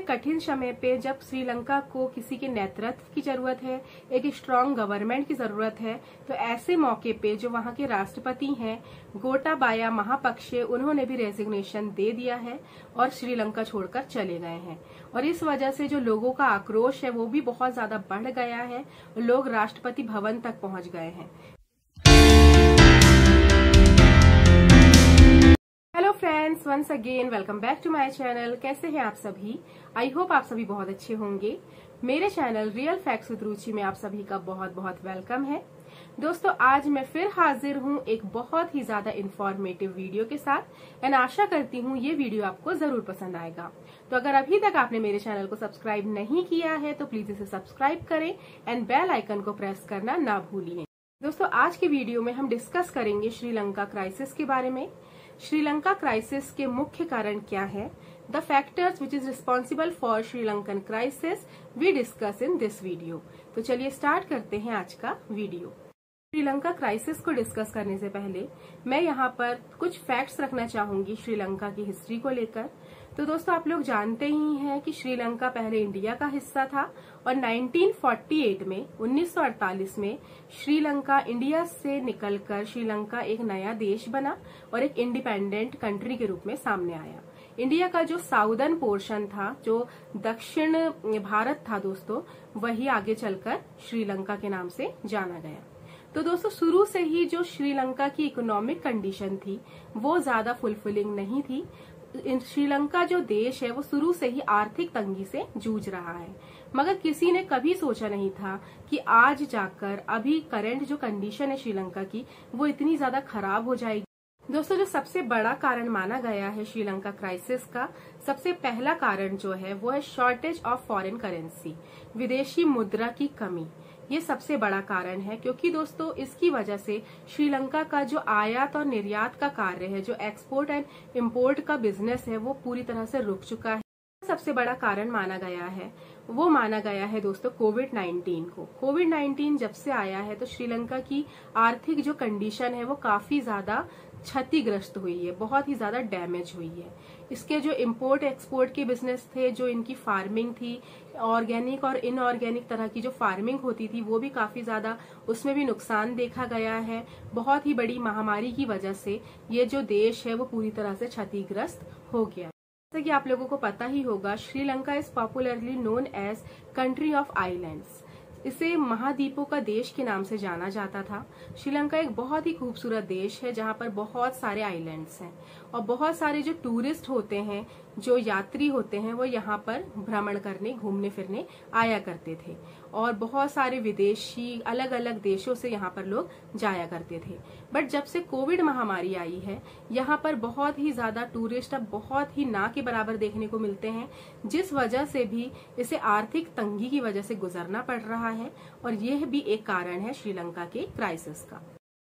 कठिन समय पे जब श्रीलंका को किसी के नेतृत्व की जरूरत है, एक स्ट्रांग गवर्नमेंट की जरूरत है, तो ऐसे मौके पे जो वहाँ के राष्ट्रपति हैं गोटाबाया महापक्षे, उन्होंने भी रेजिग्नेशन दे दिया है और श्रीलंका छोड़कर चले गए हैं। और इस वजह से जो लोगों का आक्रोश है वो भी बहुत ज्यादा बढ़ गया है, लोग राष्ट्रपति भवन तक पहुंच गए हैं। Hello friends, once again welcome back to my channel. कैसे हैं आप सभी? आई होप आप सभी बहुत अच्छे होंगे। मेरे चैनल रियल फैक्ट्स विद रुचि में आप सभी का बहुत बहुत वेलकम है। दोस्तों, आज मैं फिर हाजिर हूं एक बहुत ही ज्यादा इंफॉर्मेटिव वीडियो के साथ एंड आशा करती हूं ये वीडियो आपको जरूर पसंद आएगा। तो अगर अभी तक आपने मेरे चैनल को सब्सक्राइब नहीं किया है तो प्लीज इसे सब्सक्राइब करें एंड बेल आइकन को प्रेस करना ना भूलिए। दोस्तों, आज की वीडियो में हम डिस्कस करेंगे श्रीलंका क्राइसिस के बारे में। श्रीलंका क्राइसिस के मुख्य कारण क्या है, the factors which is responsible for Sri Lankan crisis we discuss in this video. तो चलिए स्टार्ट करते हैं आज का वीडियो। श्रीलंका क्राइसिस को डिस्कस करने से पहले मैं यहाँ पर कुछ फैक्ट्स रखना चाहूंगी श्रीलंका की हिस्ट्री को लेकर। तो दोस्तों, आप लोग जानते ही हैं कि श्रीलंका पहले इंडिया का हिस्सा था और 1948 में 1948 में श्रीलंका इंडिया से निकलकर श्रीलंका एक नया देश बना और एक इंडिपेंडेंट कंट्री के रूप में सामने आया। इंडिया का जो साउदर्न पोर्शन था, जो दक्षिण भारत था दोस्तों, वही आगे चलकर श्रीलंका के नाम से जाना गया। तो दोस्तों, शुरू से ही जो श्रीलंका की इकोनॉमिक कंडीशन थी वो ज्यादा फुलफिलिंग नहीं थी। श्रीलंका जो देश है वो शुरू से ही आर्थिक तंगी से जूझ रहा है, मगर किसी ने कभी सोचा नहीं था कि आज जाकर अभी करंट जो कंडीशन है श्रीलंका की वो इतनी ज्यादा खराब हो जाएगी। दोस्तों, जो सबसे बड़ा कारण माना गया है श्रीलंका क्राइसिस का, सबसे पहला कारण जो है वो है शॉर्टेज ऑफ फॉरेन करेंसी, विदेशी मुद्रा की कमी। ये सबसे बड़ा कारण है क्योंकि दोस्तों इसकी वजह से श्रीलंका का जो आयात और निर्यात का कार्य है, जो एक्सपोर्ट एंड इम्पोर्ट का बिजनेस है, वो पूरी तरह से रुक चुका है। सबसे बड़ा कारण माना गया है दोस्तों कोविड-19 को। कोविड-19 जब से आया है तो श्रीलंका की आर्थिक जो कंडीशन है वो काफी ज्यादा क्षतिग्रस्त हुई है, बहुत ही ज्यादा डैमेज हुई है। इसके जो इम्पोर्ट एक्सपोर्ट के बिजनेस थे, जो इनकी फार्मिंग थी, ऑर्गेनिक और इनऑर्गेनिक तरह की जो फार्मिंग होती थी, वो भी काफी ज्यादा उसमें भी नुकसान देखा गया है। बहुत ही बड़ी महामारी की वजह से ये जो देश है वो पूरी तरह से क्षतिग्रस्त हो गया। जैसा कि आप लोगों को पता ही होगा, Sri Lanka is popularly known as country of islands. इसे महाद्वीपों का देश के नाम से जाना जाता था। श्रीलंका एक बहुत ही खूबसूरत देश है जहाँ पर बहुत सारे आइलैंड्स हैं और बहुत सारे जो टूरिस्ट होते हैं, जो यात्री होते हैं, वो यहाँ पर भ्रमण करने, घूमने फिरने आया करते थे और बहुत सारे विदेशी अलग अलग देशों से यहाँ पर लोग जाया करते थे। बट जब से कोविड महामारी आई है, यहाँ पर बहुत ही ज्यादा टूरिस्ट अब बहुत ही ना के बराबर देखने को मिलते हैं, जिस वजह से भी इसे आर्थिक तंगी की वजह से गुजरना पड़ रहा है और यह भी एक कारण है श्रीलंका के क्राइसिस का।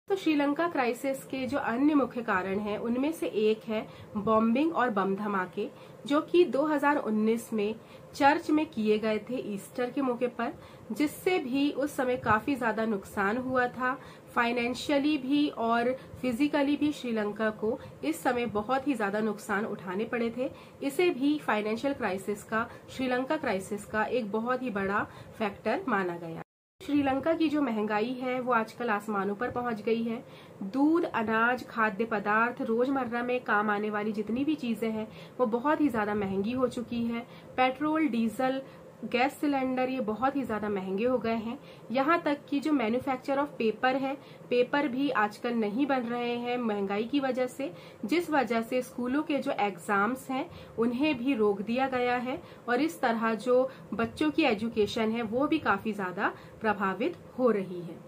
तो श्रीलंका क्राइसिस के जो अन्य मुख्य कारण हैं उनमें से एक है बॉम्बिंग और बम धमाके, जो कि 2019 में चर्च में किए गए थे ईस्टर के मौके पर, जिससे भी उस समय काफी ज्यादा नुकसान हुआ था। फाइनेंशियली भी और फिजिकली भी श्रीलंका को इस समय बहुत ही ज्यादा नुकसान उठाने पड़े थे। इसे भी फाइनेंशियल क्राइसिस का, श्रीलंका क्राइसिस का एक बहुत ही बड़ा फैक्टर माना गया। श्रीलंका की जो महंगाई है वो आजकल आसमानों पर पहुंच गई है। दूध, अनाज, खाद्य पदार्थ, रोजमर्रा में काम आने वाली जितनी भी चीजें हैं वो बहुत ही ज्यादा महंगी हो चुकी है। पेट्रोल, डीजल, गैस सिलेंडर ये बहुत ही ज्यादा महंगे हो गए हैं। यहाँ तक कि जो मैन्युफैक्चर ऑफ पेपर है, पेपर भी आजकल नहीं बन रहे हैं महंगाई की वजह से, जिस वजह से स्कूलों के जो एग्जाम्स हैं उन्हें भी रोक दिया गया है और इस तरह जो बच्चों की एजुकेशन है वो भी काफी ज्यादा प्रभावित हो रही है।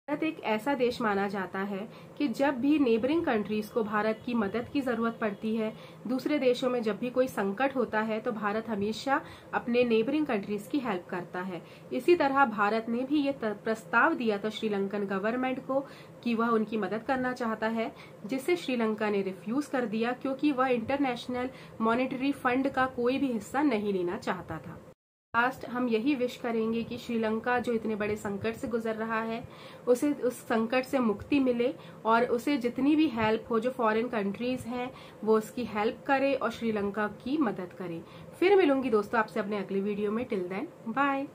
भारत एक ऐसा देश माना जाता है कि जब भी नेबरिंग कंट्रीज को भारत की मदद की जरूरत पड़ती है, दूसरे देशों में जब भी कोई संकट होता है, तो भारत हमेशा अपने नेबरिंग कंट्रीज की हेल्प करता है। इसी तरह भारत ने भी ये प्रस्ताव दिया था श्रीलंकन गवर्नमेंट को कि वह उनकी मदद करना चाहता है, जिसे श्रीलंका ने रिफ्यूज कर दिया क्योंकि वह इंटरनेशनल मॉनेटरी फंड का कोई भी हिस्सा नहीं लेना चाहता था। लास्ट हम यही विश करेंगे कि श्रीलंका जो इतने बड़े संकट से गुजर रहा है उसे उस संकट से मुक्ति मिले और उसे जितनी भी हेल्प हो, जो फॉरेन कंट्रीज हैं वो उसकी हेल्प करे और श्रीलंका की मदद करे। फिर मिलूंगी दोस्तों आपसे अपने अगले वीडियो में। Till then bye.